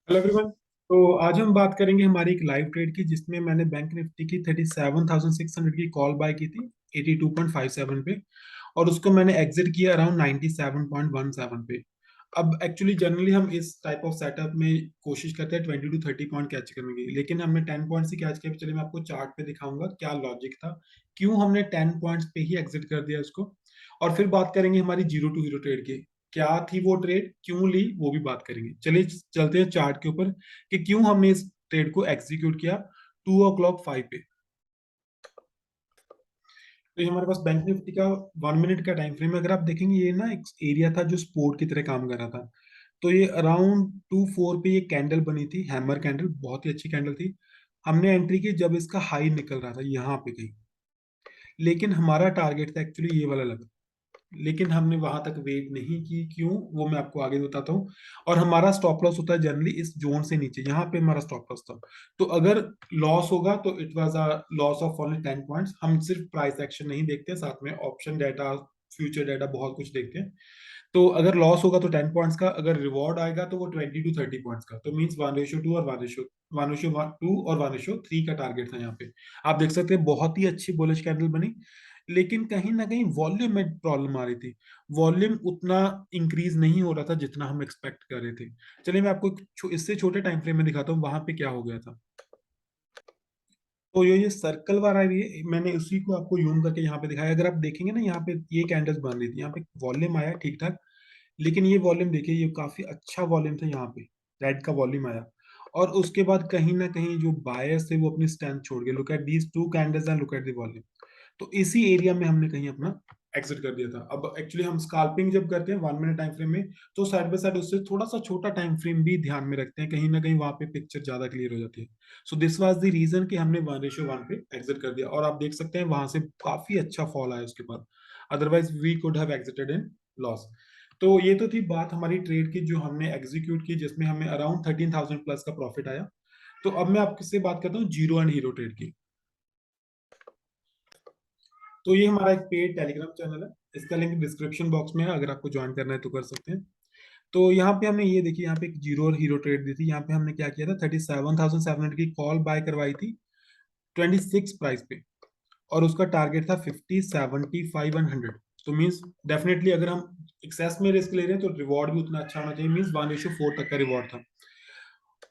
Hello everyone. तो आज हम बात करेंगे हमारी एक लाइव ट्रेड की जिसमें मैंने बैंक निफ्टी की 37,600 की कॉल बाय की थी 82.57 पे। और उसको मैंने एग्जिट किया अराउंड 97.17 पे। अब एक्चुअली जनरली हम इस टाइप ऑफ सेटअप में कोशिश करते हैं 20 to 30 पॉइंट कैच करने की, लेकिन हमने 10 पॉइंट ही कैच किया। चलिए मैं आपको चार्ट पे दिखाऊंगा क्या लॉजिक था, क्यों हमने 10 पॉइंट्स पे ही एग्जिट कर दिया उसको। और फिर बात करेंगे हमारी 0 to 0 ट्रेड की, क्या थी वो ट्रेड, क्यों ली, वो भी बात करेंगे। चलिए चलते हैं चार्ट के ऊपर कि क्यों हमने इस ट्रेड को एग्जीक्यूट किया 2 o'clock 5 पे। तो ये हमारे पास बैंक निफ्टी का 1 मिनट का टाइम फ्रेम है। अगर आप देखेंगे ये ना एक एरिया था जो सपोर्ट की तरह काम कर रहा था। तो ये अराउंड 2 4 पे ये कैंडल बनी थी, हैमर कैंडल, बहुत ही अच्छी कैंडल थी। हमने एंट्री की जब इसका हाई निकल रहा था यहाँ पे कहीं, लेकिन हमारा टारगेट था एक्चुअली ये वाला लगा। लेकिन हमने वहां तक वेट नहीं की, क्यों वो मैं आपको आगे बताता हूँ। और हमारा स्टॉप लॉस होता है जनरली इस जोन से नीचे, यहाँ पे हमारा स्टॉप लॉस था। तो अगर लॉस होगा तो it was a loss of only 10 points. हम सिर्फ प्राइस एक्शन नहीं देखते, साथ में ऑप्शन डाटा, फ्यूचर डाटा, बहुत कुछ देखते हैं। तो अगर लॉस होगा तो 10 पॉइंट्स का, अगर रिवॉर्ड आएगा तो वो 20 to 30 पॉइंट्स का। तो मीन्स 1:2 और 1:2 और 1:3 का टारगेट था यहाँ पे। आप देख सकते हैं बहुत ही अच्छी बुलिश कैंडल बनी, लेकिन कहीं ना कहीं वॉल्यूम में प्रॉब्लम आ रही थी। वॉल्यूम उतना इंक्रीज नहीं हो रहा था जितना हम एक्सपेक्ट कर रहे थे। चलिए मैं आपको इससे छोटे टाइम फ्रेम में दिखाता हूँ वहां पे क्या हो गया था। तो ये सर्कल वाला भी है, मैंने उसी को आपको यूम करके यहाँ पे दिखाया। अगर आप देखेंगे ना यहाँ पे ये कैंडल्स बन रही थी, यहाँ पे वॉल्यूम आया ठीक ठाक, लेकिन ये वॉल्यूम देखिए, ये काफी अच्छा वॉल्यूम था यहाँ पे, रेड का वॉल्यूम आया। और उसके बाद कहीं ना कहीं जो बायर्स थे वो अपनी स्टैंड छोड़ गए। Look at these two candles and look at the volume. तो इसी एरिया में हमने कहीं अपना एग्जिट कर दिया था। अब एक्चुअली हम स्काल्पिंग जब करते हैं 1 मिनट टाइम फ्रेम में, तो साइड बाय साइड उससे थोड़ा सा छोटा टाइम फ्रेम भी ध्यान में रखते हैं, कहीं ना कहीं वहां पे पिक्चर ज्यादा क्लियर हो जाती है। So this was the reason कि हमने 1:1 पे एग्जिट कर दिया। और आप देख सकते हैं वहां से काफी अच्छा फॉल आया उसके बाद, otherwise we could have exited in loss. तो ये तो थी बात हमारी ट्रेड की जो हमने एग्जीक्यूट की, जिसमें हमें अराउंड 13,000 प्लस का प्रॉफिट आया। तो अब मैं आपसे बात करता हूँ जीरो एंड हीरो ट्रेड की। तो ये हमारा एक पेड टेलीग्राम चैनल है, इसका लिंक डिस्क्रिप्शन बॉक्स में है, अगर आपको ज्वाइन करना है तो कर सकते हैं। तो यहाँ पे हमने ये देखिए, यहाँ पे एक जीरो और हीरो ट्रेड दी थी। यहाँ पे हमने क्या किया था, 37,700 की कॉल बाय करवाई थी 26 प्राइस पे। और उसका टारगेट था 50 75 एंड 100। तो मीन्स डेफिनेटली अगर हम एक्सेस में रिस्क ले रहे हैं तो रिवॉर्ड भी उतना अच्छा होना चाहिए। मीन्स 1:4 तक का रिवॉर्ड था।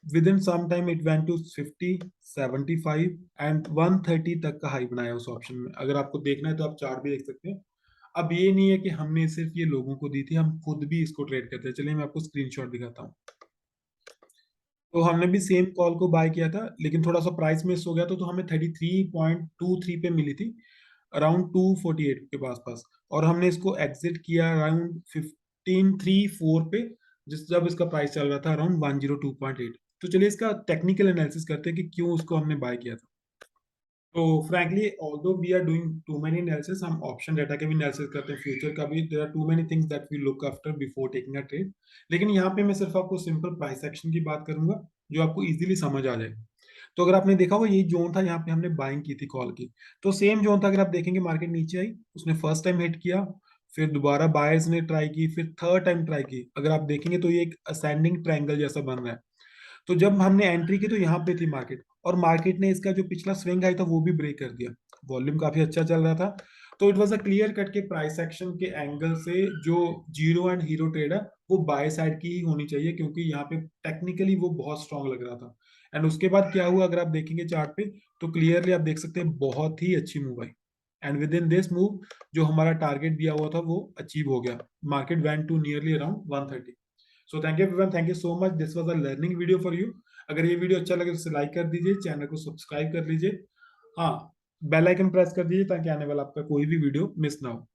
Within some time it went to 50 75 and 130 तक का हाई बनाया उस ऑप्शन में। अगर आपको देखना है तो आप चार्ट भी देख सकते हैं। अब ये नहीं है कि हमने सिर्फ ये लोगों को दी थी, हम खुद भी इसको ट्रेड करते हैं। चलिए मैं आपको स्क्रीनशॉट दिखाता हूँ। तो हमने भी सेम कॉल को बाय किया था, लेकिन थोड़ा सा प्राइस मिस हो गया तो हमें 33.23 पे मिली थी, अराउंड 248 के आसपास। और हमने इसको एग्जिट किया अराउंड 1534 पे, जिस जब इसका प्राइस चल रहा था अराउंड 102.8। तो चलिए इसका टेक्निकल एनालिसिस करते हैं कि क्यों उसको हमने बाय किया था। तो frankly although we are doing too many analysis, हम ऑप्शन डाटा के भी एनालिसिस करते हैं, फ्यूचर का भी। There are too many things that we look after before taking a trade. लेकिन यहाँ पे मैं सिर्फ आपको सिंपल प्राइस एक्शन की बात करूंगा जो आपको इजीली समझ आ जाए। तो अगर आपने देखा होगा यही जोन था, यहाँ पे हमने बाइंग की थी कॉल की। तो सेम जोन था, अगर आप देखेंगे मार्केट नीचे आई, उसने फर्स्ट टाइम हिट किया, फिर दोबारा बायर्स ने ट्राई की, फिर थर्ड टाइम ट्राई की। अगर आप देखेंगे तो ये एक असेंडिंग ट्रायंगल जैसा बन रहा है। तो जब हमने एंट्री की तो यहाँ पे थी मार्केट, और मार्केट ने इसका जो पिछला स्विंग हाई था वो भी ब्रेक कर दिया। वॉल्यूम काफी अच्छा चल रहा था। तो it was a clear cut के प्राइस एक्शन के एंगल से जो जीरो एंड हीरो ट्रेड है वो बाय साइड की ही होनी चाहिए, क्योंकि यहाँ पे टेक्निकली वो बहुत स्ट्रांग लग रहा था। एंड उसके बाद क्या हुआ अगर आप देखेंगे चार्ट पे, तो क्लियरली आप देख सकते हैं बहुत ही अच्छी move I. And with in this move जो हमारा टारगेट दिया हुआ था वो अचीव हो गया। Market went to nearly around 130। So thank you everyone, thank you so much, this was a learning video for you. अगर ये वीडियो अच्छा लगे तो इसे लाइक कर दीजिए, चैनल को सब्सक्राइब कर लीजिए। हाँ, बेल आइकन प्रेस कर दीजिए ताकि आने वाला आपका कोई भी वीडियो मिस ना हो।